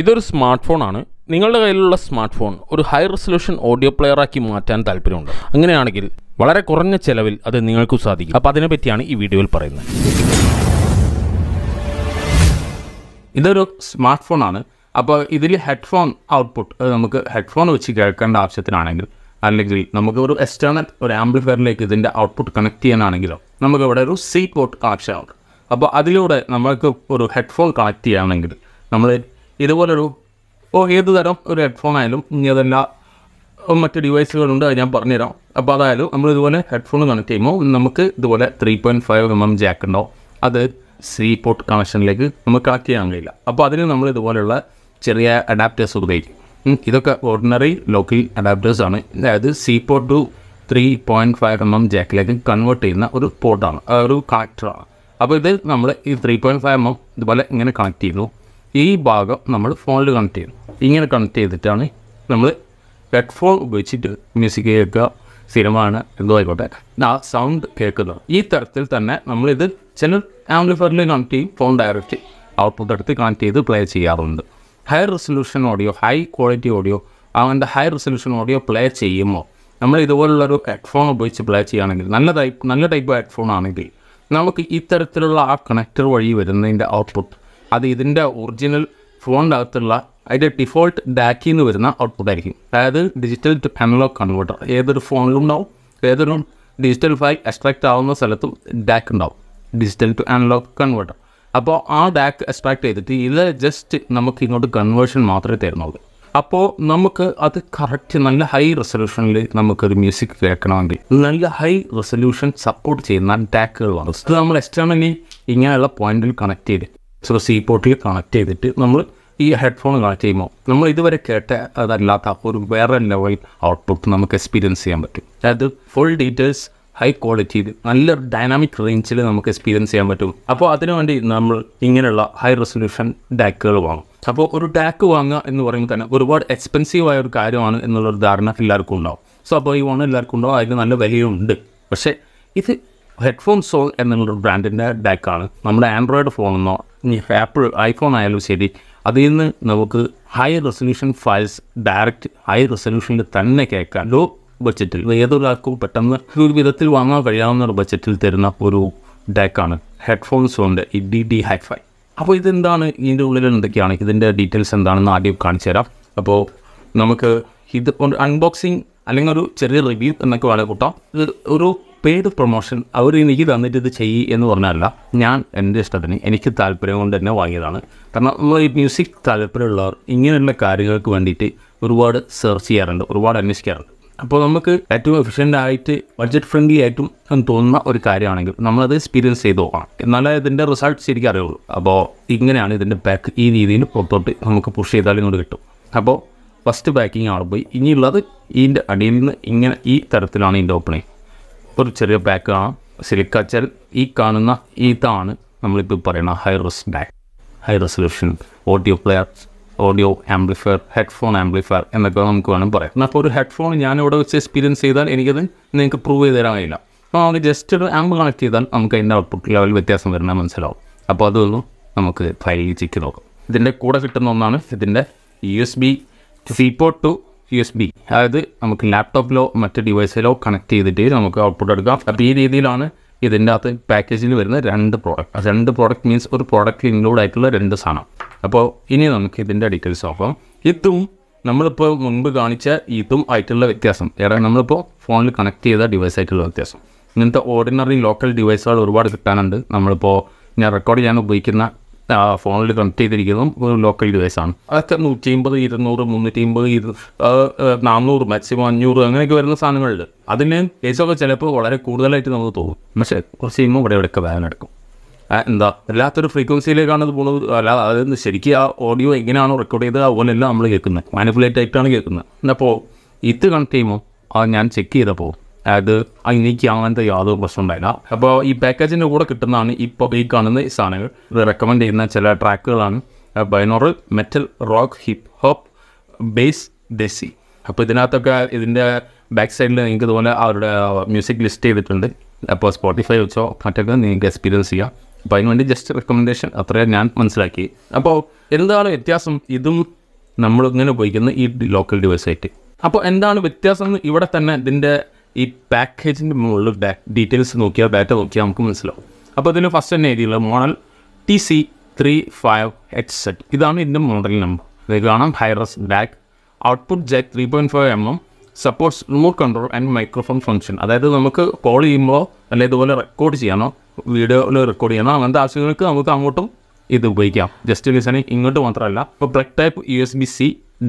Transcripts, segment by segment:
ഇതൊരു സ്മാർട്ട് ഫോണാണ്. നിങ്ങളുടെ കയ്യിലുള്ള സ്മാർട്ട് ഫോൺ ഒരു ഹൈ റെസൊല്യൂഷൻ ഓഡിയോ പ്ലെയറാക്കി മാറ്റാൻ താല്പര്യമുണ്ട്. അങ്ങനെയാണെങ്കിൽ വളരെ കുറഞ്ഞ ചെലവിൽ അത് നിങ്ങൾക്ക് സാധിക്കും. അപ്പോൾ അതിനെപ്പറ്റിയാണ് ഈ വീഡിയോയിൽ പറയുന്നത്. ഇതൊരു സ്മാർട്ട് ഫോണാണ്. അപ്പോൾ ഇതിൽ ഹെഡ്ഫോൺ ഔട്ട്പുട്ട് നമുക്ക് ഹെഡ്ഫോൺ വെച്ച് കേൾക്കേണ്ട ആവശ്യത്തിനാണെങ്കിൽ, അല്ലെങ്കിൽ നമുക്ക് ഒരു എക്സ്റ്റേണൽ ഒരു ആംപ്ലിഫയറിലേക്ക് ഇതിൻ്റെ ഔട്ട്പുട്ട് കണക്ട് ചെയ്യാനാണെങ്കിലോ നമുക്ക് ഇവിടെ ഒരു സി പോർട്ട് കണക്ഷൻ ഉണ്ട്. അപ്പോൾ അതിലൂടെ നമുക്ക് ഒരു ഹെഡ്ഫോൺ കണക്ട് ചെയ്യുകയാണെങ്കിൽ നമ്മൾ ഇതുപോലൊരു ഏത് തരം ഒരു ഹെഡ്ഫോൺ ആയാലും ഇനി അതെല്ലാം മറ്റ് ഡിവൈസുകളുണ്ട്, അത് ഞാൻ പറഞ്ഞുതരാം. അപ്പോൾ അതായാലും നമ്മൾ ഇതുപോലെ ഹെഡ്ഫോൺ കണക്ട് ചെയ്യുമ്പോൾ നമുക്ക് ഇതുപോലെ 3.5 mm ജാക്ക് ഉണ്ടാവും. അത് സി പോർട്ട് കണക്ഷനിലേക്ക് നമുക്ക് കണക്ട് ചെയ്യാൻ കഴിയില്ല. അപ്പോൾ അതിന് നമ്മൾ ഇതുപോലെയുള്ള ചെറിയ അഡാപ്റ്റേഴ്സ് ഉപയോഗിക്കും. ഇതൊക്കെ ഓർഡിനറി ലോക്കൽ അഡാപ്റ്റേഴ്സാണ്. അതായത് സി പോർട്ട് ടു 3.5 mm ജാക്കിലേക്ക് കൺവേർട്ട് ചെയ്യുന്ന ഒരു പോർട്ടാണ്, ഒരു കണക്ടറാണ്. അപ്പോൾ ഇത് നമ്മൾ ഈ 3.5 mm ഇതുപോലെ ഇങ്ങനെ കണക്ട് ചെയ്യുന്നു. ഈ ഭാഗം നമ്മൾ ഫോണിൽ കണക്ട് ചെയ്യുന്നു. ഇങ്ങനെ കണക്ട് ചെയ്തിട്ടാണ് നമ്മൾ ഹെഡ്ഫോൺ ഉപയോഗിച്ചിട്ട് മ്യൂസിക് കേൾക്കുക, സിനിമയാണ് എന്തോ ആയിക്കോട്ടെ ആ സൗണ്ട് കേൾക്കുന്നത്. ഈ തരത്തിൽ തന്നെ നമ്മളിത് ചില ആംപ്ലിഫയറിൽ കണക്ട് ചെയ്യും, ഫോൺ ഡയറക്റ്റ് ഔട്ട്പുട്ട് എടുത്ത് കണക്ട് ചെയ്ത് പ്ലേ ചെയ്യാറുണ്ട്. High resolution audio, high quality audio, അങ്ങനത്തെ ഹൈ റെസൊല്യൂഷൻ ഓഡിയോ പ്ലേ ചെയ്യുമ്പോൾ നമ്മൾ ഇതുപോലുള്ളൊരു ഹെഡ്ഫോൺ ഉപയോഗിച്ച് പ്ലേ ചെയ്യുകയാണെങ്കിൽ, നല്ല ടൈപ്പ് ഹെഡ്ഫോൺ ആണെങ്കിൽ നമുക്ക് ഇത്തരത്തിലുള്ള ആ കണക്ടർ വഴി വരുന്നതിൻ്റെ ഔട്ട്പുട്ട് അത് ഇതിൻ്റെ ഒറിജിനൽ ഫോണിൻ്റെ അകത്തുള്ള അതിൻ്റെ ഡിഫോൾട്ട് ഡാക്കിൽ നിന്ന് വരുന്ന ഔട്ട്പുട്ട് ആയിരിക്കും. അതായത് ഡിജിറ്റൽ ടു അനലോഗ് കൺവേർട്ടർ ഏതൊരു ഫോണിലും ഉണ്ടാവും. ഏതൊരു ഡിജിറ്റൽ ഫയൽ എക്സ്ട്രാക്ട് ആവുന്ന സ്ഥലത്തും ഡാക്ക് ഉണ്ടാവും, ഡിജിറ്റൽ ടു അനലോഗ് കൺവേർട്ടർ. അപ്പോൾ ആ ഡാക്ക് എക്സ്ട്രാക്ട് ചെയ്തിട്ട് ഇത് ജസ്റ്റ് നമുക്ക് ഇങ്ങോട്ട് കൺവേർഷൻ മാത്രമേ തരുന്നുള്ളൂ. അപ്പോൾ നമുക്ക് അത് കറക്റ്റ് നല്ല ഹൈ റെസൊല്യൂഷനിൽ നമുക്കൊരു മ്യൂസിക് കേൾക്കണമെങ്കിൽ നല്ല ഹൈ റെസൊല്യൂഷൻ സപ്പോർട്ട് ചെയ്യുന്ന ഡാക്കുകൾ വേണം. ഇത് നമ്മൾ എക്സ്റ്റേണലി ഇങ്ങനെയുള്ള പോയിന്റിൽ കണക്ട് ചെയ്ത് സി പോർട്ടിൽ കണക്ട് ചെയ്തിട്ട് നമ്മൾ ഈ ഹെഡ്ഫോൺ കണക്ട് ചെയ്യുമ്പോൾ നമ്മൾ ഇതുവരെ കേട്ട അതല്ലാത്ത ഒരു വേറെ ലെവൽ ഔട്ട്പുട്ട് നമുക്ക് എക്സ്പീരിയൻസ് ചെയ്യാൻ പറ്റും. അതായത് ഫുൾ ഡീറ്റെയിൽസ് ഹൈ ക്വാളിറ്റിയിൽ നല്ല ഡൈനാമിക് റേഞ്ചിൽ നമുക്ക് എക്സ്പീരിയൻസ് ചെയ്യാൻ പറ്റും. അപ്പോൾ അതിനുവേണ്ടി നമ്മൾ ഇങ്ങനെയുള്ള ഹൈ റെസൊല്യൂഷൻ ഡാക്കുകൾ വാങ്ങും. അപ്പോൾ ഒരു ഡാക്ക് വാങ്ങുക എന്ന് പറയുമ്പോൾ തന്നെ ഒരുപാട് എക്സ്പെൻസീവ് ആയ ഒരു കാര്യമാണ് എന്നുള്ളൊരു ധാരണ എല്ലാവർക്കും ഉണ്ടാവും. സോ അപ്പോൾ ഈ ഫോൺ എല്ലാവർക്കും ഉണ്ടാവും, അതിന് നല്ല വിലയുണ്ട്. പക്ഷേ ഇത് ഹെഡ്ഫോൺ സോൾ എന്നുള്ളൊരു ബ്രാൻഡിൻ്റെ ഡാക്കാണ്. നമ്മുടെ ആൻഡ്രോയിഡ് ഫോണെന്നോ ഇനി ആപ്പിൾ ഐഫോൺ ആയാലും ശരി, അതിൽ നിന്ന് നമുക്ക് high resolution files direct high റെസൊല്യൂഷനിൽ തന്നെ കേൾക്കാം. ലോ ബഡ്ജറ്റിൽ ഏതൊരാൾക്കും പെട്ടെന്ന് ഒരു വിധത്തിൽ വാങ്ങാൻ കഴിയാവുന്ന ഒരു ബഡ്ജറ്റിൽ തരുന്ന ഒരു ഡാക്കാണ് ഹെഡ്ഫോൺ സോളിൻ്റെ ഈ DD Hi-Fi. അപ്പോൾ ഇതെന്താണ്, ഇതിൻ്റെ ഉള്ളിൽ എന്തൊക്കെയാണ്, ഇതിൻ്റെ ഡീറ്റെയിൽസ് എന്താണെന്ന് ആദ്യം കാണിച്ചു തരാം. അപ്പോൾ നമുക്ക് ഇത് അൺബോക്സിങ് അല്ലെങ്കിൽ ഒരു ചെറിയ റിവ്യൂ എന്നൊക്കെ വളരെ കൂട്ടാം. ഇത് ഒരു പെയ്ഡ് പ്രൊമോഷൻ അവർ എനിക്ക് തന്നിട്ട് ഇത് ചെയ്യ് എന്ന് പറഞ്ഞല്ല, ഞാൻ എൻ്റെ ഇഷ്ടത്തിന് എനിക്ക് താല്പര്യം കൊണ്ട് തന്നെ വാങ്ങിയതാണ്. കാരണം നമ്മൾ ഈ മ്യൂസിക് താല്പര്യമുള്ളവർ ഇങ്ങനെയുള്ള കാര്യങ്ങൾക്ക് വേണ്ടിയിട്ട് ഒരുപാട് സെർച്ച് ചെയ്യാറുണ്ട്, ഒരുപാട് അന്വേഷിക്കാറുണ്ട്. അപ്പോൾ നമുക്ക് ഏറ്റവും എഫിഷ്യൻ്റ് ആയിട്ട് ബഡ്ജറ്റ് ഫ്രണ്ട്ലി ആയിട്ടും തോന്നുന്ന ഒരു കാര്യമാണെങ്കിൽ നമ്മളത് എക്സ്പീരിയൻസ് ചെയ്ത് നോക്കണം, എന്നാലേ ഇതിൻ്റെ റിസൾട്ട് ശരിക്കും അറിയുള്ളൂ. അപ്പോൾ ഇങ്ങനെയാണ് ഇതിൻ്റെ പാക്ക്. ഈ രീതിയിൽ പുറത്തോട്ട് നമുക്ക് പുഷ് ചെയ്താൽ ഇങ്ങോട്ട് കിട്ടും. അപ്പോൾ ഫസ്റ്റ് പാക്കിങ് ആണ് പോയി. ഇനിയുള്ളത് ഇതിൻ്റെ അടിയിൽ നിന്ന് ഇങ്ങനെ ഈ തരത്തിലാണ് ഇതിൻ്റെ ഓപ്പണിങ്. ഒരു ചെറിയ പാക്കാണ് സിലിക്ക ജെൽ. ഈ കാണുന്ന ഇതാണ് നമ്മളിപ്പോൾ പറയുന്ന high resolution audio player, audio amplifier, headphone amplifier എന്നൊക്കെ നമുക്ക് വേണം പറയാം. അപ്പോൾ ഒരു ഹെഡ്ഫോൺ ഞാനിവിടെ വെച്ച് എക്സ്പീരിയൻസ് ചെയ്താൽ എനിക്കത് നിങ്ങൾക്ക് പ്രൂവ് ചെയ്ത് തരാൻ കഴിയില്ല. അപ്പോൾ നമുക്ക് ജസ്റ്റ് ഒരു ആമ്പ് കണക്ട് ചെയ്താൽ നമുക്ക് അതിൻ്റെ ഔട്ട്പുട്ട് ലെവൽ വ്യത്യാസം വരുന്നത് മനസ്സിലാവും. അപ്പോൾ അതൊന്നും നമുക്ക് ഫയലിൽ ചെക്ക് നോക്കാം. ഇതിൻ്റെ കൂടെ കിട്ടുന്ന ഒന്നാണ് ഇതിൻ്റെ USB C port to USB, അതായത് നമുക്ക് ലാപ്ടോപ്പിലോ മറ്റ് ഡിവൈസിലോ കണക്ട് ചെയ്തിട്ട് നമുക്ക് ഔട്ട്പുട്ട് എടുക്കാം. അപ്പോൾ ഈ രീതിയിലാണ് ഇതിൻ്റെ അകത്ത് പാക്കേജിൽ വരുന്ന രണ്ട് പ്രോഡക്റ്റ് മീൻസ് ഒരു പ്രോഡക്റ്റിൽ ഇൻക്ലൂഡ് ആയിട്ടുള്ള രണ്ട് സാധനം. അപ്പോൾ ഇനി നമുക്ക് ഇതിൻ്റെ ഡീറ്റെയിൽസ് നോക്കാം. ഇതും നമ്മളിപ്പോൾ മുൻപ് കാണിച്ച ഇതും ആയിട്ടുള്ള വ്യത്യാസം, നമ്മളിപ്പോൾ ഫോണിൽ കണക്ട് ചെയ്ത ഡിവൈസ് ആയിട്ടുള്ള വ്യത്യാസം. ഇങ്ങനത്തെ ഓർഡിനറി ലോക്കൽ ഡിവൈസുകൾ ഒരുപാട് കിട്ടാനുണ്ട്. നമ്മളിപ്പോൾ ഞാൻ റെക്കോർഡ് ചെയ്യാൻ ഉപയോഗിക്കുന്ന ഫോണിൽ കണക്ട് ചെയ്തിരിക്കുന്നതും ഒരു ലോക്കൽ ഡിവൈസാണ്. അതൊക്കെ 150, 200, 350, 400, മാക്സിമം 500 അങ്ങനെയൊക്കെ വരുന്ന സാധനങ്ങളുണ്ട്. അതിന് കേസൊക്കെ ചിലപ്പോൾ വളരെ കൂടുതലായിട്ട് നമുക്ക് തോന്നും. പക്ഷേ കുറച്ച് കഴിയുമ്പോൾ ഇവിടെയൊക്കെ വേദന എടുക്കും. വല്ലാത്തൊരു ഫ്രീക്വൻസിയിലേക്കാണ് ഇത് പോകുന്നത്. അല്ല, അതായത് ശരിക്കും ആ ഓഡിയോ എങ്ങനെയാണോ റെക്കോർഡ് ചെയ്തത് അതുപോലെയല്ല നമ്മൾ കേൾക്കുന്നത്, മാനിപ്പുലേറ്റ് ആയിട്ടാണ് കേൾക്കുന്നത്. അപ്പോൾ ഇത് കണക്ട് ചെയ്യുമ്പോൾ ഞാൻ ചെക്ക് ചെയ്തപ്പോൾ അത് എനിക്ക് അങ്ങനത്തെ യാതൊരു പ്രശ്നം ഉണ്ടായില്ല. അപ്പോൾ ഈ പാക്കേജിൻ്റെ കൂടെ കിട്ടുന്നതാണ് ഇപ്പോൾ ഈ കാണുന്ന ഈ സാധനങ്ങൾ. ഇത് റെക്കമെൻഡ് ചെയ്യുന്ന ചില ട്രാക്കുകളാണ് binaural, metal, rock, hip hop, bass, desi. അപ്പോൾ ഇതിനകത്തൊക്കെ ഇതിൻ്റെ ബാക്ക് സൈഡിൽ നിങ്ങൾക്ക് ഇതുപോലെ അവരുടെ മ്യൂസിക് ലിസ്റ്റ് ചെയ്തിട്ടുണ്ട്. അപ്പോൾ സ്പോട്ടിഫൈ വെച്ചോ മറ്റൊക്കെ നിങ്ങൾക്ക് എക്സ്പീരിയൻസ് ചെയ്യാം. അപ്പോൾ അതിനുവേണ്ടി ജസ്റ്റ് റെക്കമെൻഡേഷൻ അത്രയും ഞാൻ മനസ്സിലാക്കി. അപ്പോൾ എന്താണ് വ്യത്യാസം ഇതും നമ്മളിങ്ങനെ ഉപയോഗിക്കുന്ന ഈ ലോക്കൽ ഡിവൈസായിട്ട്? അപ്പോൾ എന്താണ് വ്യത്യാസം എന്ന് ഇവിടെ തന്നെ ഇതിൻ്റെ ഈ പാക്കേജിൻ്റെ മുകളിൽ ഡീറ്റെയിൽസ് നോക്കിയാൽ ഡാറ്റ നോക്കിയാൽ നമുക്ക് മനസ്സിലാവും. അപ്പോൾ ഇതിൽ ഫസ്റ്റ് തന്നെ എഴുതിയുള്ള മോഡൽ TC35HZ, ഇതാണ് ഇതിൻ്റെ മോഡൽ നമ്പർ. ഇത് കാണാം, hi-res back, output Jack 3.5mm, supports remote control and microphone function. അതായത് നമുക്ക് കോൾ ചെയ്യുമ്പോൾ അല്ലെങ്കിൽ ഇതുപോലെ റെക്കോർഡ് ചെയ്യാനോ വീഡിയോയിൽ റെക്കോർഡ് ചെയ്യാനോ അങ്ങനത്തെ ആവശ്യങ്ങൾക്ക് നമുക്ക് അങ്ങോട്ടും ഇത് ഉപയോഗിക്കാം. ജസ്റ്റ് ലിസണിങ് ഇങ്ങോട്ട് മാത്രമല്ല. ഇപ്പോൾ ബ്രെക്ക് ടൈപ്പ് USB-C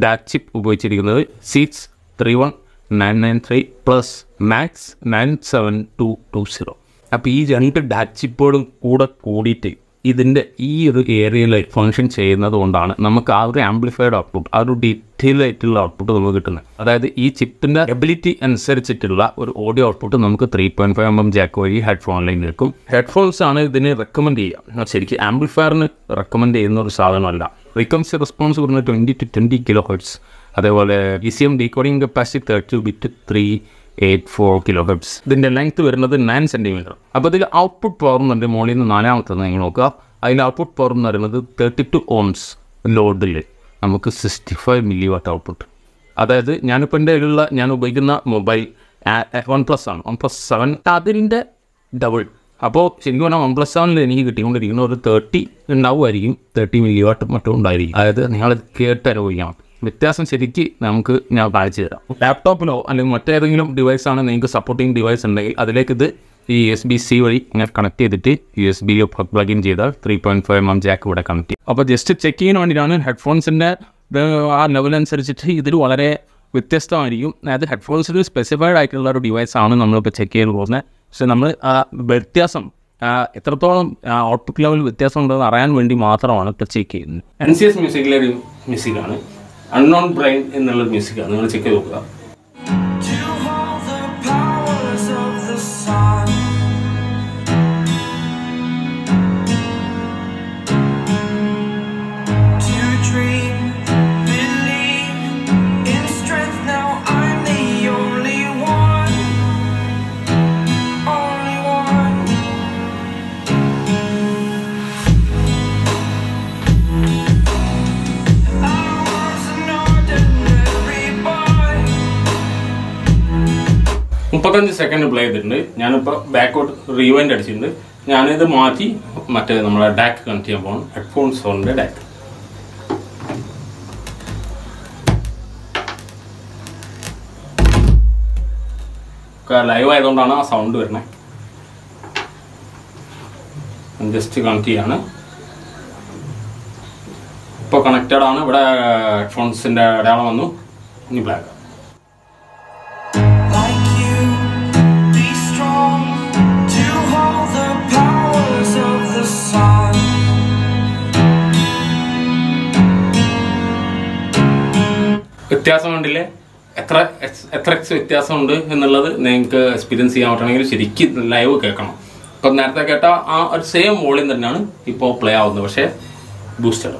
ഡാക് ചിപ്പ് ഉപയോഗിച്ചിരിക്കുന്നത് SEEDS 31993 പ്ലസ് മാക്സ് 97220. അപ്പോൾ ഈ 2 ഡാക് ചിപ്പുകളും കൂടിയിട്ട് ഇതിൻ്റെ ഈ ഒരു ഏരിയയിൽ ഫംഗ്ഷൻ ചെയ്യുന്നത് കൊണ്ടാണ് നമുക്ക് ആ ഒരു ആംപ്ലിഫൈഡ് ഔട്ട്പുട്ട്, ആ ഒരു ഡീറ്റെയിൽ ആയിട്ടുള്ള ഔട്ട്പുട്ട് നമുക്ക് കിട്ടുന്നത്. അതായത് ഈ ചിപ്പിൻ്റെ എബിലിറ്റി അനുസരിച്ചിട്ടുള്ള ഒരു ഓഡിയോ ഔട്ട്പുട്ട് നമുക്ക് 3.5mm ജാക്ക് വഴി ഹെഡ്ഫോണിലേക്ക് കിട്ടും. ഹെഡ്ഫോൺസ് ആണ് ഇതിന് റെക്കമെൻഡ് ചെയ്യുക. ശരിക്കും ആംപ്ലിഫയറിന് റെക്കമെൻഡ് ചെയ്യുന്ന ഒരു സാധനമല്ല. ഫ്രീക്വൻസി റെസ്പോൺസ് പറഞ്ഞാൽ 20 to 20 kHz. അതേപോലെ ECM decoding capacity 32 bit 384 kHz. ഇതിൻ്റെ ലെങ്ത് വരുന്നത് 9 cm. അപ്പോൾ ഇതിൽ ഔട്ട്പുട്ട് പവർ എന്നുണ്ട് മുകളിൽ നിന്ന് 4ാമത്തെ നിങ്ങൾ നോക്കുക. അതിൻ്റെ ഔട്ട്പുട്ട് പവർ എന്ന് പറയുന്നത് 32 ohms ലോഡിൽ നമുക്ക് 65 mW ഔട്ട്പുട്ട്. അതായത് ഞാനിപ്പോൾ എൻ്റെ കയ്യിലുള്ള ഞാൻ ഉപയോഗിക്കുന്ന മൊബൈൽ OnePlus ആണ്, OnePlus 7, അതിൻ്റെ ഡബിൾ. അപ്പോൾ ശരിക്കും പറഞ്ഞാൽ OnePlus 7 എനിക്ക് കിട്ടിക്കൊണ്ടിരിക്കുന്ന ഒരു 30 ഉണ്ടാവുമായിരിക്കും, 30 mW മറ്റും ഉണ്ടായിരിക്കും. അതായത് നിങ്ങളത് കേട്ട് അനുഭവിക്കണം. വ്യത്യാസം ശരിക്ക് ഞാൻ കാണിച്ചു തരാം. ലാപ്ടോപ്പിലോ അല്ലെങ്കിൽ മറ്റേതെങ്കിലും ഡിവൈസാണ് നിങ്ങൾക്ക് സപ്പോർട്ടിങ് ഡിവൈസ് ഉണ്ടെങ്കിൽ അതിലേക്ക് ഇത് ഈ USB-C വഴി ഇങ്ങനെ കണക്ട് ചെയ്തിട്ട് USB പ്ലഗ് ഇൻ ചെയ്താൽ 3.5mm ജാക്ക് ഇവിടെ കണക്ട് ചെയ്യും. അപ്പോൾ ജസ്റ്റ് ചെക്ക് ചെയ്യാൻ വേണ്ടിയിട്ടാണ്. ഹെഡ്ഫോൺസിൻ്റെ ആ ലെവൽ അനുസരിച്ചിട്ട് ഇതിൽ വളരെ വ്യത്യസ്തമായിരിക്കും. അതായത് ഹെഡ്ഫോൺസിൽ സ്പെസിഫൈഡ് ആയിട്ടുള്ള ഒരു ഡിവൈസാണ് നമ്മളിപ്പോൾ ചെക്ക് ചെയ്യാൻ പോകുന്നത്. പക്ഷേ നമ്മൾ ആ വ്യത്യാസം എത്രത്തോളം ഔട്ട്പുട്ട് ലെവൽ വ്യത്യാസം ഉണ്ടെന്ന് അറിയാൻ വേണ്ടി മാത്രമാണ് ഇപ്പോൾ ചെക്ക് ചെയ്യുന്നത്. NCS മ്യൂസിക്കിലെ ഒരു മ്യൂസിക്കാണ്, അൺനോൺ ബ്രെയിൻ എന്നുള്ളൊരു മ്യൂസിക്കാണ്. നിങ്ങൾ ചെക്ക് ചെയ്ത് നോക്കുക. സെക്കൻഡ് പ്ലേ ചെയ്തിട്ടുണ്ട്. ഞാനിപ്പോൾ ബാക്കോട്ട് റീവൈൻഡ് അടിച്ചിട്ടുണ്ട്. ഞാനിത് മാറ്റി മറ്റേ നമ്മളെ ഡാക്ക് കണക്ട് ചെയ്യാൻ പോകണം. ഹെഡ്ഫോൺസ് ഫോണിൻ്റെ ഡാക്ക്. ലൈവ് ആയതുകൊണ്ടാണ് ആ സൗണ്ട് വരുന്നത്. ജസ്റ്റ് കണക്ട് ചെയ്യാണ്. ഇപ്പോൾ കണക്റ്റഡ് ആണ്. ഇവിടെ ഹെഡ്ഫോൺസിൻ്റെ അടയാളം വന്നു. ഇനി ബ്ലാക്ക്. വ്യത്യാസം കണ്ടില്ലേ? എത്ര എക്സ് വ്യത്യാസമുണ്ട് എന്നുള്ളത് നിങ്ങൾക്ക് എക്സ്പീരിയൻസ് ചെയ്യാൻ പറ്റണമെങ്കിൽ ശരിക്കും ലൈവ് കേൾക്കണം. ഇപ്പം നേരത്തെ കേട്ട ആ ഒരു സെയിം വോളിയം തന്നെയാണ് ഇപ്പോൾ പ്ലേ ആവുന്നത്, പക്ഷേ ബൂസ്റ്റഡ്.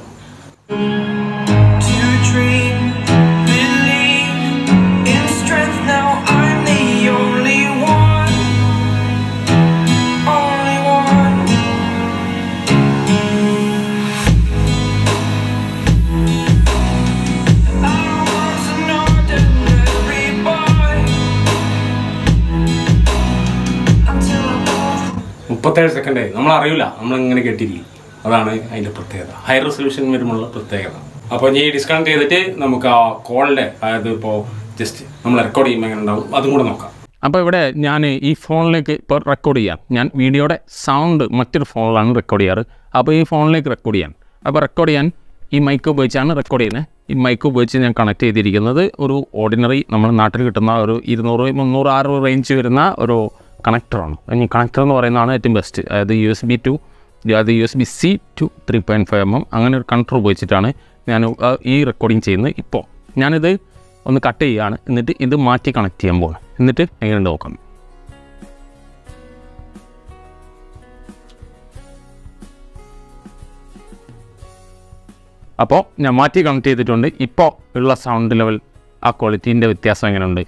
മുപ്പത്തേഴ് സെക്കൻഡായി. നമ്മളറിയില്ല, നമ്മളിങ്ങനെ കേട്ടിരിക്കും. അതാണ് അതിൻ്റെ പ്രത്യേകത, ഹൈ റെസൊല്യൂഷൻ വരുമ്പോഴുള്ള പ്രത്യേകത. അപ്പോൾ ഈ ഡിസ്കണക്ട് ചെയ്തിട്ട് നമുക്ക് ആ കോളിൻ്റെ, അതായത് ഇപ്പോൾ ജസ്റ്റ് നമ്മൾ റെക്കോർഡ് ചെയ്യുമ്പോൾ എങ്ങനെ ഉണ്ടാവും അതും കൂടെ നോക്കാം. അപ്പോൾ ഇവിടെ ഞാൻ ഈ ഫോണിലേക്ക് ഇപ്പോൾ റെക്കോർഡ് ചെയ്യാം. ഞാൻ വീഡിയോയുടെ സൗണ്ട് മറ്റൊരു ഫോണിലാണ് റെക്കോർഡ് ചെയ്യാറ്. അപ്പോൾ ഈ ഫോണിലേക്ക് റെക്കോർഡ് ചെയ്യാൻ, അപ്പോൾ റെക്കോർഡ് ചെയ്യാൻ ഈ മൈക്ക് ഉപയോഗിച്ചാണ് റെക്കോർഡ് ചെയ്യുന്നത്. ഈ മൈക്ക് ഉപയോഗിച്ച് ഞാൻ കണക്ട് ചെയ്തിരിക്കുന്നത് ഒരു ഓർഡിനറി നമ്മുടെ നാട്ടിൽ കിട്ടുന്ന ഒരു 200, 300, 600 റേഞ്ച് വരുന്ന ഒരു കണക്ടറാണ്. ഈ കണക്ടർ എന്ന് പറയുന്നതാണ് ഏറ്റവും ബെസ്റ്റ്. അതായത് USB-C to 3.5mm അങ്ങനെ ഒരു കണക്ടർ ഉപയോഗിച്ചിട്ടാണ് ഞാൻ ഈ റെക്കോർഡിങ് ചെയ്യുന്നത്. ഇപ്പോൾ ഞാനിത് ഒന്ന് കട്ട് ചെയ്യുകയാണ്, എന്നിട്ട് ഇത് മാറ്റി കണക്ട് ചെയ്യാൻ പോകും. എന്നിട്ട് എങ്ങനെയുണ്ട് നോക്കാം. അപ്പോൾ ഞാൻ മാറ്റി കണക്ട് ചെയ്തിട്ടുണ്ട്. ഇപ്പോൾ ഉള്ള സൗണ്ട് ലെവൽ, ആ ക്വാളിറ്റീൻ്റെ വ്യത്യാസം എങ്ങനെയുണ്ട്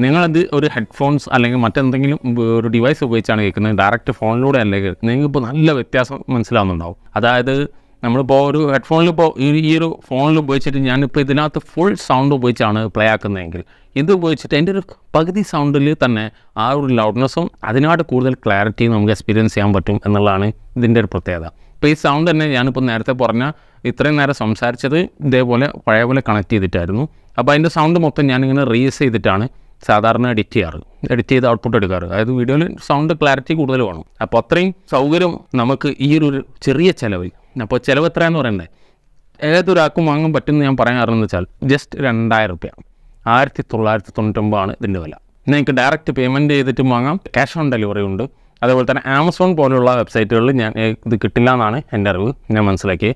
നിങ്ങളത് ഒരു ഹെഡ്ഫോൺസ് അല്ലെങ്കിൽ മറ്റെന്തെങ്കിലും ഒരു ഡിവൈസ് ഉപയോഗിച്ചാണ് കേൾക്കുന്നത്, ഡയറക്റ്റ് ഫോണിലൂടെ അല്ലെങ്കിൽ നിങ്ങൾക്കിപ്പോൾ നല്ല വ്യത്യാസം മനസ്സിലാവുന്നുണ്ടാവും. അതായത് നമ്മളിപ്പോൾ ഒരു ഹെഡ്ഫോണിലിപ്പോൾ ഈ ഒരു ഫോണിൽ ഉപയോഗിച്ചിട്ട് ഞാനിപ്പോൾ ഇതിനകത്ത് ഫുൾ സൗണ്ട് ഉപയോഗിച്ചാണ് പ്ലേ ആക്കുന്നതെങ്കിൽ ഇത് ഉപയോഗിച്ചിട്ട് എൻ്റെ ഒരു പകുതി സൗണ്ടിൽ തന്നെ ആ ഒരു ലൗഡ്നെസ്സും അതിനായിട്ട് കൂടുതൽ ക്ലാരിറ്റിയും നമുക്ക് എക്സ്പീരിയൻസ് ചെയ്യാൻ പറ്റും എന്നുള്ളതാണ് ഇതിൻ്റെ ഒരു പ്രത്യേകത. ഇപ്പോൾ ഈ സൗണ്ട് തന്നെ ഞാനിപ്പോൾ നേരത്തെ പറഞ്ഞ ഇത്രയും നേരം സംസാരിച്ചത് ഇതേപോലെ പഴയ പോലെ കണക്ട് ചെയ്തിട്ടായിരുന്നു. അപ്പോൾ അതിൻ്റെ സൗണ്ട് മൊത്തം ഞാനിങ്ങനെ റീസ് ചെയ്തിട്ടാണ് സാധാരണ എഡിറ്റ് ചെയ്ത് ഔട്ട്പുട്ട് എടുക്കാറ്. അതായത് വീഡിയോയിൽ സൗണ്ട് ക്ലാരിറ്റി കൂടുതൽ വേണം. അപ്പോൾ അത്രയും സൗകര്യം നമുക്ക് ഈ ഒരു ചെറിയ ചിലവിൽ, അപ്പോൾ ചിലവ് എത്രയാണെന്ന് പറയണ്ടേ, ഏതൊരാൾക്കും വാങ്ങാൻ പറ്റുമെന്ന് ഞാൻ പറയാൻ കാരണം എന്ന് വെച്ചാൽ ജസ്റ്റ് 2000 രൂപ, 1999 ഇതിൻ്റെ വില. നിങ്ങൾക്ക് ഡയറക്റ്റ് പേയ്മെൻറ്റ് ചെയ്തിട്ടും വാങ്ങാം, ക്യാഷ് ഓൺ ഡെലിവറി ഉണ്ട്. അതേപോലെ തന്നെ ആമസോൺ പോലുള്ള വെബ്സൈറ്റുകളിൽ ഞാൻ ഇത് കിട്ടില്ല എന്നാണ് എൻ്റെ അറിവ്, ഞാൻ മനസ്സിലാക്കി.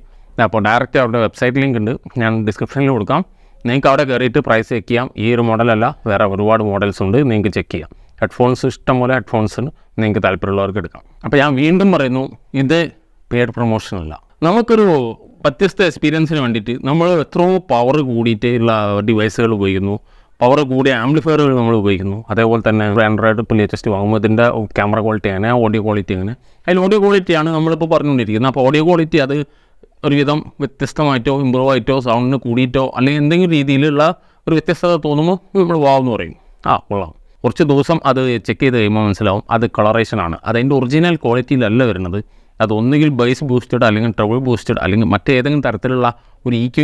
അപ്പോൾ ഡയറക്റ്റ് അവരുടെ വെബ്സൈറ്റ് ലിങ്ക് ഉണ്ട്, ഞാൻ ഡിസ്ക്രിപ്ഷനിൽ കൊടുക്കാം. നിങ്ങൾക്ക് അവിടെ കയറിയിട്ട് പ്രൈസ് ചെക്ക് ചെയ്യാം. ഈ ഒരു മോഡലല്ല, വേറെ ഒരുപാട് മോഡൽസ് ഉണ്ട്, നിങ്ങൾക്ക് ചെക്ക് ചെയ്യാം. ഹെഡ്ഫോൺസ് ഇഷ്ടംപോലെ ഹെഡ്ഫോൺസിന് നിങ്ങൾക്ക് താല്പര്യമുള്ളവർക്ക് എടുക്കാം. അപ്പോൾ ഞാൻ വീണ്ടും പറയുന്നു, ഇത് പെയ്ഡ് പ്രൊമോഷൻ അല്ല. നമുക്കൊരു വ്യത്യസ്ത എക്സ്പീരിയൻസിന് വേണ്ടിയിട്ട് നമ്മൾ എത്രയോ പവർ കൂടിയിട്ടുള്ള ഡിവൈസുകൾ ഉപയോഗിക്കുന്നു, പവർ കൂടിയ ആംപ്ലിഫയറുകൾ നമ്മൾ ഉപയോഗിക്കുന്നു. അതേപോലെ തന്നെ ആൻഡ്രോയിഡ് ഇപ്പോൾ ലേറ്റസ്റ്റ് വാങ്ങുമ്പോൾ ഇതിൻ്റെ ക്യാമറ ക്വാളിറ്റി അങ്ങനെ, ഓഡിയോ ക്വാളിറ്റി അങ്ങനെ, അതിൽ ഓഡിയോ ക്വാളിറ്റിയാണ് നമ്മളിപ്പോൾ പറഞ്ഞുകൊണ്ടിരിക്കുന്നത്. അപ്പോൾ ഓഡിയോ ക്വാളിറ്റി അത് ഒരുവിധം വ്യത്യസ്തമായിട്ടോ ഇമ്പ്രൂവ് ആയിട്ടോ സൗണ്ടിന് കൂടിയിട്ടോ അല്ലെങ്കിൽ എന്തെങ്കിലും രീതിയിലുള്ള ഒരു വ്യത്യസ്തത തോന്നുമ്പോൾ നമ്മൾ വാവെന്ന് പറയും, കൊള്ളാം. കുറച്ച് ദിവസം അത് ചെക്ക് ചെയ്ത് കഴിയുമ്പോൾ മനസ്സിലാവും അത് കളറേഷനാണ്, അതിൻ്റെ ഒറിജിനൽ ക്വാളിറ്റിയിലല്ല വരുന്നത്. അത് ഒന്നുകിൽ ബേസ് ബൂസ്റ്റഡ് അല്ലെങ്കിൽ ട്രബിൾ ബൂസ്റ്റഡ് അല്ലെങ്കിൽ മറ്റേതെങ്കിലും തരത്തിലുള്ള ഒരു EQ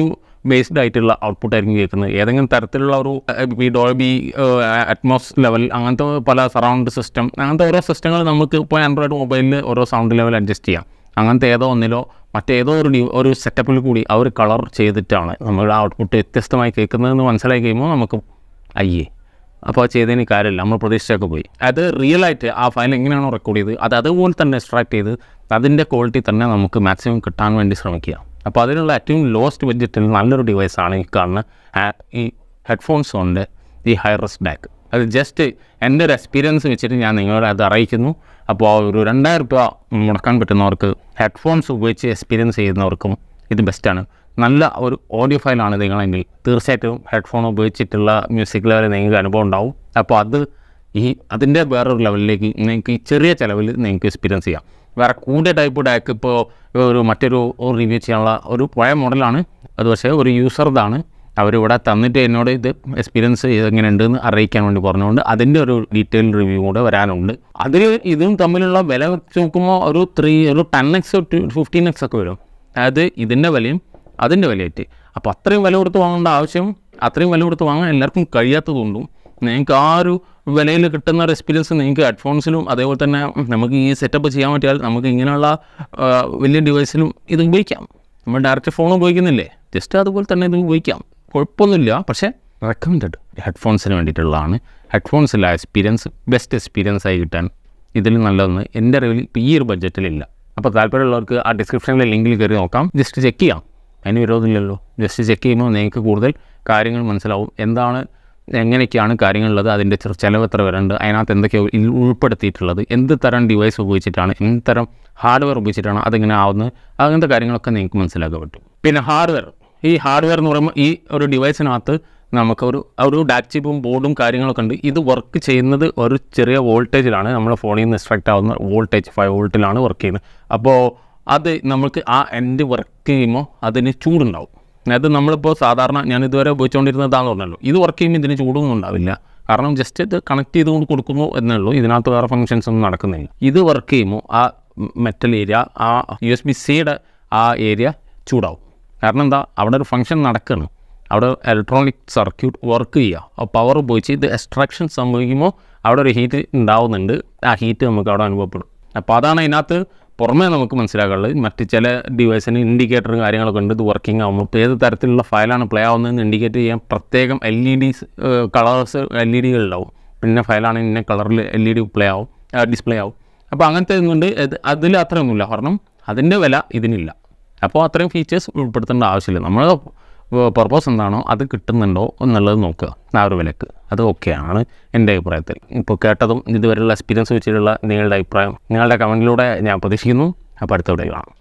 ബേസ്ഡ് ആയിട്ടുള്ള ഔട്ട്പുട്ട് ആയിരിക്കും കേൾക്കുന്നത്. ഏതെങ്കിലും തരത്തിലുള്ള ഒരു ഡോൾബി അറ്റ്മോസ് ലെവൽ അങ്ങനത്തെ പല സറൗണ്ട് സിസ്റ്റം അങ്ങനത്തെ ഓരോ സിസ്റ്റങ്ങൾ നമുക്ക് ഇപ്പോൾ ആൻഡ്രോയിഡ് മൊബൈലിൽ ഓരോ സൗണ്ട് ലെവൽ അഡ്ജസ്റ്റ് ചെയ്യാം. അങ്ങനത്തെ ഏതോ ഒന്നിലോ മറ്റേതോ ഒരു സെറ്റപ്പിൽ കൂടി അവർ കളർ ചെയ്തിട്ടാണ് നമ്മുടെ ഔട്ട്പുട്ട് വ്യത്യസ്തമായി കേൾക്കുന്നതെന്ന് മനസ്സിലാക്കി കഴിയുമ്പോൾ നമുക്ക് അപ്പോൾ ചെയ്തതിന് കാര്യമില്ല, നമ്മൾ പ്രതീക്ഷിച്ചൊക്കെ പോയി. അത് റിയലായിട്ട് ആ ഫയൽ എങ്ങനെയാണോ റെക്കോർഡ് ചെയ്ത് അതുപോലെ തന്നെ എക്സ്ട്രാക്ട് ചെയ്ത് അതിൻ്റെ ക്വാളിറ്റി തന്നെ നമുക്ക് മാക്സിമം കിട്ടാൻ വേണ്ടി ശ്രമിക്കുക. അപ്പോൾ അതിനുള്ള ഏറ്റവും ലോസ്റ്റ് ബഡ്ജറ്റിൽ നല്ലൊരു ഡിവൈസാണ് ഈ കാണുന്ന ഈ ഹെഡ്ഫോൺസ് കൊണ്ട് ഈ ഹൈറസ് ഡാക്ക്. അത് ജസ്റ്റ് എൻ്റെ ഒരു എക്സ്പീരിയൻസ് വെച്ചിട്ട് ഞാൻ നിങ്ങളെ അത് അറിയിക്കുന്നു. അപ്പോൾ ഒരു 2000 രൂപ മുടക്കാൻ പറ്റുന്നവർക്ക് ഹെഡ്ഫോൺസ് ഉപയോഗിച്ച് എക്സ്പീരിയൻസ് ചെയ്യുന്നവർക്കും ഇത് ബെസ്റ്റാണ്. നല്ല ഒരു ഓഡിയോ ഫയലാണ് നിങ്ങളെങ്കിൽ തീർച്ചയായിട്ടും ഹെഡ്ഫോൺ ഉപയോഗിച്ചിട്ടുള്ള മ്യൂസിക് ലെവൽ നിങ്ങൾക്ക് അനുഭവം ഉണ്ടാവും. അപ്പോൾ അതിൻ്റെ വേറൊരു ലെവലിലേക്ക് നിങ്ങൾക്ക് ഈ ചെറിയ ചിലവിൽ നിങ്ങൾക്ക് എക്സ്പീരിയൻസ് ചെയ്യാം. വേറെ കൂടിയ ടൈപ്പ് ഡാക്ക് ഇപ്പോൾ മറ്റൊരു റിവ്യൂ ചെയ്യാനുള്ള ഒരു പഴയ മോഡലാണ് അത്, പക്ഷേ ഒരു യൂസർതാണ് അവരിവിടെ തന്നിട്ട് എന്നോട് ഇത് എക്സ്പീരിയൻസ് എങ്ങനെയുണ്ടെന്ന് അറിയിക്കാൻ വേണ്ടി പറഞ്ഞുകൊണ്ട് അതിൻ്റെ ഒരു ഡീറ്റെയിൽ റിവ്യൂ കൂടെ വരാനുണ്ട്. അതിൽ ഇതും തമ്മിലുള്ള വില വെച്ച് നോക്കുമ്പോൾ ഒരു 10x to 15x ഒക്കെ വരും. അതായത് ഇതിൻ്റെ വിലയും അതിൻ്റെ വിലയായിട്ട്. അപ്പോൾ അത്രയും വില കൊടുത്ത് വാങ്ങേണ്ട ആവശ്യം, അത്രയും വില കൊടുത്ത് വാങ്ങാൻ എല്ലാവർക്കും കഴിയാത്തതുകൊണ്ടും നിങ്ങൾക്ക് ആ ഒരു വിലയിൽ കിട്ടുന്ന ഒരു എക്സ്പീരിയൻസ് നിങ്ങൾക്ക് ഹെഡ്ഫോൺസിലും അതേപോലെ തന്നെ നമുക്ക് ഈ സെറ്റപ്പ് ചെയ്യാൻ പറ്റിയാൽ നമുക്ക് ഇങ്ങനെയുള്ള വലിയ ഡിവൈസിലും ഇത് ഉപയോഗിക്കാം. നമ്മൾ ഡയറക്റ്റ് ഫോൺ ഉപയോഗിക്കുന്നില്ലേ, ജസ്റ്റ് അതുപോലെ തന്നെ ഇത് ഉപയോഗിക്കാം, കുഴപ്പമൊന്നുമില്ല. പക്ഷേ റെക്കമെൻഡഡ് ഹെഡ്ഫോൺസിന് വേണ്ടിയിട്ടുള്ളതാണ്. ഹെഡ്ഫോൺസിലെ എക്സ്പീരിയൻസ് ബെസ്റ്റ് എക്സ്പീരിയൻസ് ആയി കിട്ടാൻ ഇതിൽ നല്ലതൊന്ന് എൻ്റെ അറിവിൽ ഇപ്പോൾ ഈ ഒരു ബഡ്ജറ്റിലില്ല. അപ്പോൾ താല്പര്യമുള്ളവർക്ക് ആ ഡിസ്ക്രിപ്ഷനിലെ ലിങ്കിൽ കയറി നോക്കാം, ജസ്റ്റ് ചെക്ക് ചെയ്യാം, അതിന് വിരോധമില്ലല്ലോ. ജസ്റ്റ് ചെക്ക് ചെയ്യുമ്പോൾ നിങ്ങൾക്ക് കൂടുതൽ കാര്യങ്ങൾ മനസ്സിലാവും, എങ്ങനെയൊക്കെയാണ് കാര്യങ്ങളുള്ളത്, അതിൻ്റെ ചിലവ് എത്ര വരുന്നുണ്ട്, അതിനകത്ത് എന്തൊക്കെയാണ് ഉൾപ്പെടുത്തിയിട്ടുള്ളത്, എന്ത് തരം ഡിവൈസ് ഉപയോഗിച്ചിട്ടാണ്, എന്ത് തരം ഹാർഡ്വെയർ ഉപയോഗിച്ചിട്ടാണ് അതിങ്ങനെ ആവുന്നത്, അങ്ങനത്തെ കാര്യങ്ങളൊക്കെ നിങ്ങൾക്ക് മനസ്സിലാക്കാൻ പറ്റും. പിന്നെ ഈ ഹാർഡ്വെയർ എന്ന് പറയുമ്പോൾ ഈ ഒരു ഡിവൈസിനകത്ത് നമുക്ക് ഒരു ഡാക് ചിപ്പും ബോർഡും കാര്യങ്ങളൊക്കെ ഉണ്ട്. ഇത് വർക്ക് ചെയ്യുന്നത് ഒരു ചെറിയ വോൾട്ടേജിലാണ്, നമ്മുടെ ഫോണിൽ നിന്ന് എക്സ്ട്രാക്റ്റ് ആവുന്ന വോൾട്ടേജ് 5 വോൾട്ടിലാണ് വർക്ക് ചെയ്യുന്നത്. അപ്പോൾ അത് നമുക്ക് ആ എൻഡ് വർക്ക് ചെയ്യുമ്പോൾ അതിന് ചൂടുണ്ടാവും. അതായത് നമ്മളിപ്പോൾ സാധാരണ ഞാൻ ഇതുവരെ ഉപയോഗിച്ചുകൊണ്ടിരുന്നതാണെന്ന് പറഞ്ഞല്ലോ, ഇത് വർക്ക് ചെയ്യുമ്പോൾ ഇതിന് ചൂടൊന്നും ഉണ്ടാവില്ല, കാരണം ജസ്റ്റ് ഇത് കണക്ട് ചെയ്തുകൊണ്ട് കൊടുക്കുന്നു എന്നേ ഉള്ളൂ, ഇതിനകത്ത് വേറെ ഫങ്ഷൻസ് ഒന്നും നടക്കുന്നില്ല. ഇത് വർക്ക് ചെയ്യുമ്പോൾ ആ മെറ്റൽ ഏരിയ, ആ USB-Cയുടെ ആ ഏരിയ ചൂടാവും. കാരണം എന്താ, അവിടെ ഒരു ഫങ്ഷൻ നടക്കുകയാണ്, അവിടെ ഇലക്ട്രോണിക് സർക്യൂട്ട് വർക്ക് ചെയ്യുക, ആ പവർ ഉപയോഗിച്ച് ഇത് എക്സ്ട്രാക്ഷൻ സംഭവിക്കുമ്പോൾ അവിടെ ഒരു ഹീറ്റ് ഉണ്ടാവുന്നുണ്ട്, ആ ഹീറ്റ് നമുക്ക് അവിടെ അനുഭവപ്പെടും. അപ്പോൾ അതാണ് അതിനകത്ത് പുറമേ നമുക്ക് മനസ്സിലാക്കാനുള്ളത്. മറ്റ് ചില ഡിവൈസിന് ഇൻഡിക്കേറ്റർ കാര്യങ്ങളൊക്കെ ഉണ്ട്, ഇത് വർക്കിംഗ് ആകുമ്പോൾ ഇപ്പോൾ ഏത് തരത്തിലുള്ള ഫയലാണ് പ്ലേ ആവുന്നതെന്ന് ഇൻഡിക്കേറ്റ് ചെയ്യാൻ പ്രത്യേകം കളേഴ്സ് LED-കളുണ്ടാവും. പിന്നെ ഫയലാണെങ്കിൽ ഇന്ന കളറിൽ LED ഡിസ്പ്ലേ ആവും. അപ്പോൾ അങ്ങനത്തെ കൊണ്ട് അതിൽ അത്രയൊന്നുമില്ല, കാരണം അതിൻ്റെ വില ഇതിനില്ല. അപ്പോൾ അത്രയും ഫീച്ചേഴ്സ് ഉൾപ്പെടുത്തേണ്ട ആവശ്യമില്ല. നമ്മൾ പർപ്പസ് എന്താണോ അത് കിട്ടുന്നുണ്ടോ എന്നുള്ളത് നോക്കുക ആ ഒരു വിലക്ക്, അത് ഓക്കെയാണ് എൻ്റെ അഭിപ്രായത്തിൽ. ഇപ്പോൾ കേട്ടതും ഇതുവരെയുള്ള എക്സ്പീരിയൻസ് വെച്ചിട്ടുള്ള നിങ്ങളുടെ അഭിപ്രായം നിങ്ങളുടെ കമൻറ്റിലൂടെ ഞാൻ പ്രതീക്ഷിക്കുന്നു. അപ്പോൾ അടുത്ത വീഡിയോ കാണാം.